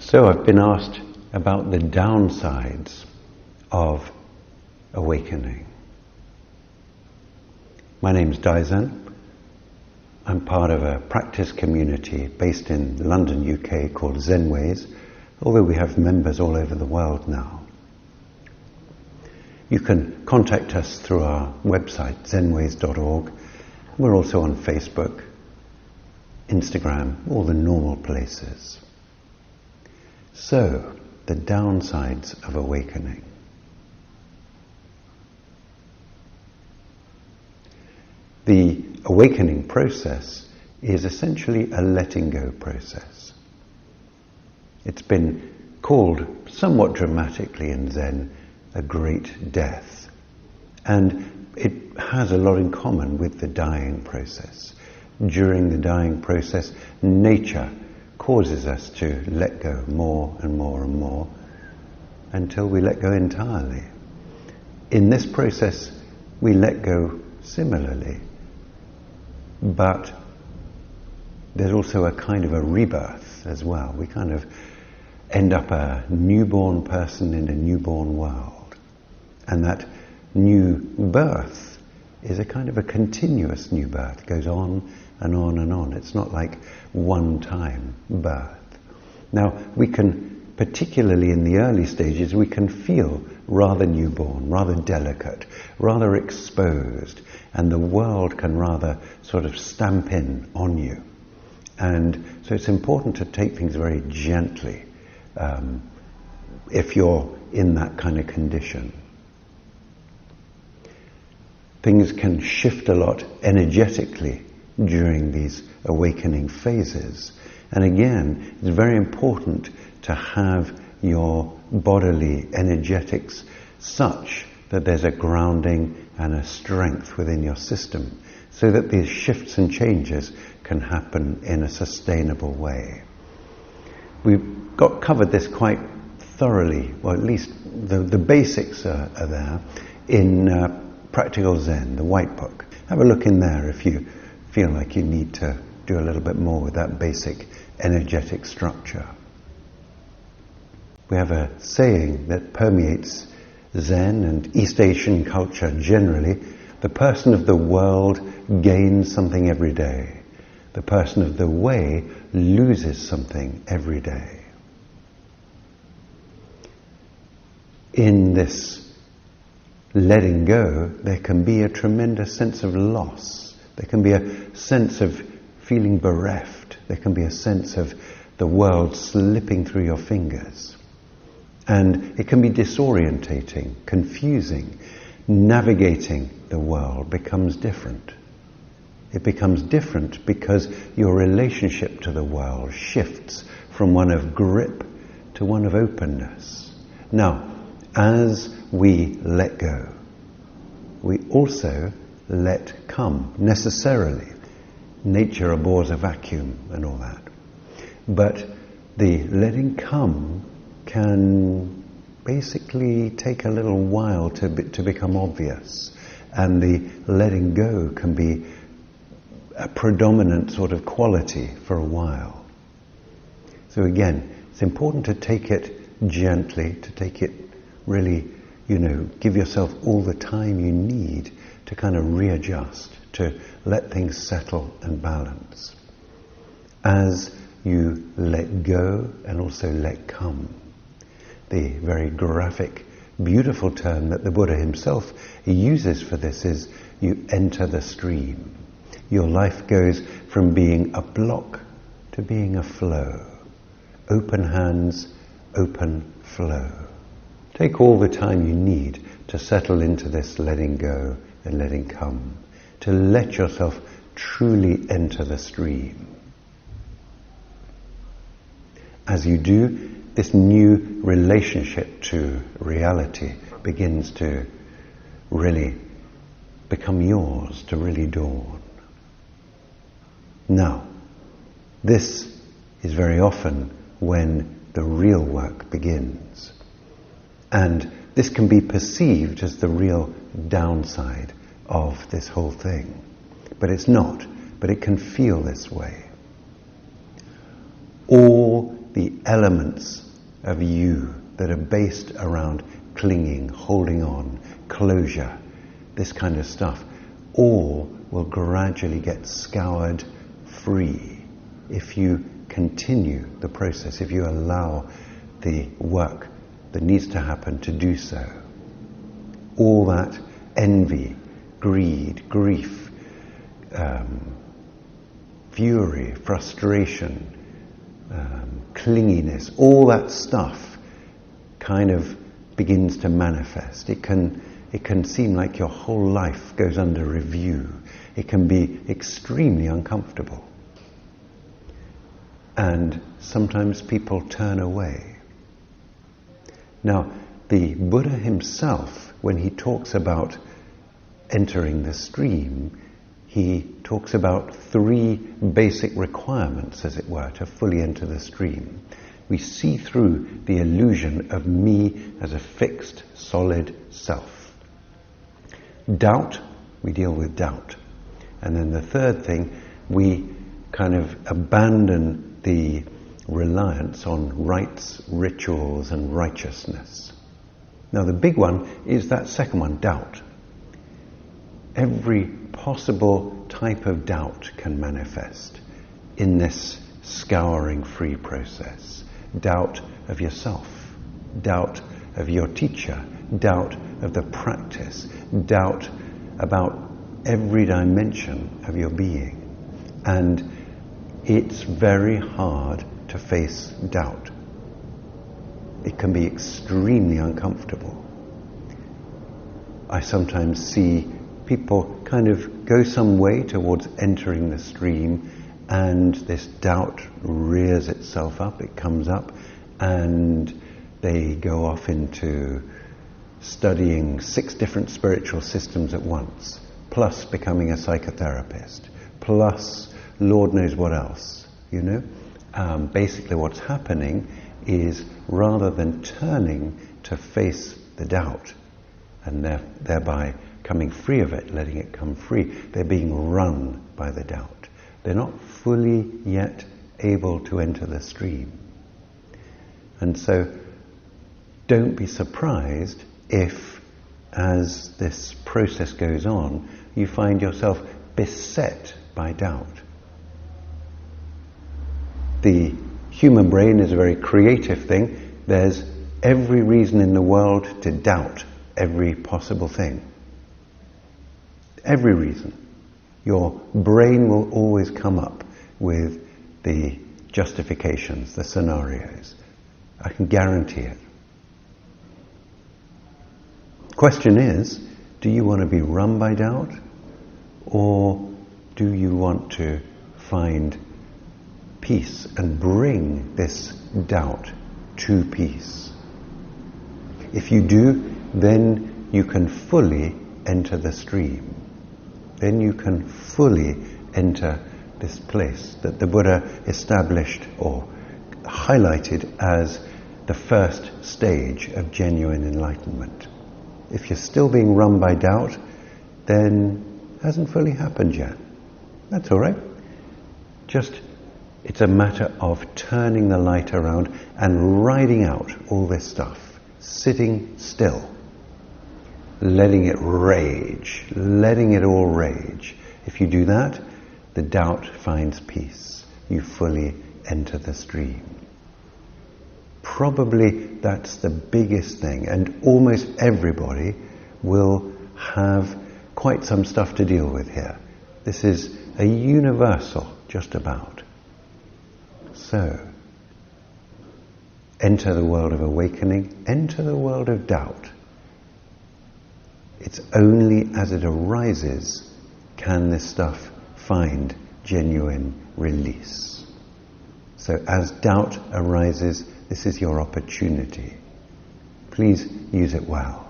So I've been asked about the downsides of awakening. My name's Daizan. I'm part of a practice community based in London, UK called Zenways, although we have members all over the world now. You can contact us through our website, zenways.org. We're also on Facebook, Instagram, all the normal places. So, the downsides of awakening. The awakening process is essentially a letting go process. It's been called somewhat dramatically in Zen a great death. And it has a lot in common with the dying process. During the dying process, nature causes us to let go more and more and more until we let go entirely. In this process, we let go similarly, but there's also a kind of a rebirth as well. We kind of end up a newborn person in a newborn world, and that new birth is a kind of a continuous new birth. It goes on and on and on. It's not like one-time birth. Now, we can, particularly in the early stages, we can feel rather newborn, rather delicate, rather exposed, and the world can rather sort of stamp in on you. And so it's important to take things very gently if you're in that kind of condition. Things can shift a lot energetically during these awakening phases. And again, it's very important to have your bodily energetics such that there's a grounding and a strength within your system, so that these shifts and changes can happen in a sustainable way. We've covered this quite thoroughly, or at least the basics are there in Practical Zen, the white book. Have a look in there if you feel like you need to do a little bit more with that basic energetic structure. We have a saying that permeates Zen and East Asian culture generally: the person of the world gains something every day. The person of the way loses something every day. In this letting go, there can be a tremendous sense of loss. There can be a sense of feeling bereft. There can be a sense of the world slipping through your fingers. And it can be disorientating, confusing. Navigating the world becomes different. It becomes different because your relationship to the world shifts from one of grip to one of openness. Now, as we let go, we also let come, necessarily. Nature abhors a vacuum and all that. But the letting come can basically take a little while to become obvious. And the letting go can be a predominant sort of quality for a while. So again, it's important to take it gently, to take it really, give yourself all the time you need to kind of readjust, to let things settle and balance. As you let go and also let come. The very graphic, beautiful term that the Buddha himself uses for this is you enter the stream. Your life goes from being a block to being a flow. Open hands, open flow. Take all the time you need to settle into this letting go and letting come, to let yourself truly enter the stream. As you do, this new relationship to reality begins to really become yours, to really dawn. Now, this is very often when the real work begins. And this can be perceived as the real downside of this whole thing. But it's not. But it can feel this way. All the elements of you that are based around clinging, holding on, closure, this kind of stuff, all will gradually get scoured free if you continue the process, if you allow the work that needs to happen to do so. All that envy, greed, grief, fury, frustration, clinginess, all that stuff kind of begins to manifest. It can seem like your whole life goes under review. It can be extremely uncomfortable. And sometimes people turn away. Now, the Buddha himself, when he talks about entering the stream, he talks about 3 basic requirements, as it were, to fully enter the stream. We see through the illusion of me as a fixed, solid self. Doubt, we deal with doubt. And then the third thing, we kind of abandon the reliance on rites, rituals, and righteousness. Now the big one is that second one, doubt. Every possible type of doubt can manifest in this scouring free process. Doubt of yourself, doubt of your teacher, doubt of the practice, doubt about every dimension of your being. And it's very hard to face doubt. It can be extremely uncomfortable. I sometimes see people kind of go some way towards entering the stream, and this doubt rears itself up, it comes up, and they go off into studying 6 different spiritual systems at once, plus becoming a psychotherapist, plus Lord knows what else, you know. Basically what's happening is, rather than turning to face the doubt and thereby coming free of it, letting it come free, they're being run by the doubt. They're not fully yet able to enter the stream. And so don't be surprised if, as this process goes on, you find yourself beset by doubt. The human brain is a very creative thing. There's every reason in the world to doubt every possible thing. Every reason. Your brain will always come up with the justifications, the scenarios. I can guarantee it. Question is, do you want to be run by doubt, or do you want to find peace and bring this doubt to peace? If you do, then you can fully enter the stream. Then you can fully enter this place that the Buddha established or highlighted as the first stage of genuine enlightenment. If you're still being run by doubt, then it hasn't fully happened yet. That's all right. It's a matter of turning the light around and riding out all this stuff, sitting still, letting it rage, letting it all rage. If you do that, the doubt finds peace. You fully enter the stream. Probably that's the biggest thing, and almost everybody will have quite some stuff to deal with here. This is a universal, just about. So, enter the world of awakening, enter the world of doubt. It's only as it arises can this stuff find genuine release. So as doubt arises, this is your opportunity. Please use it well.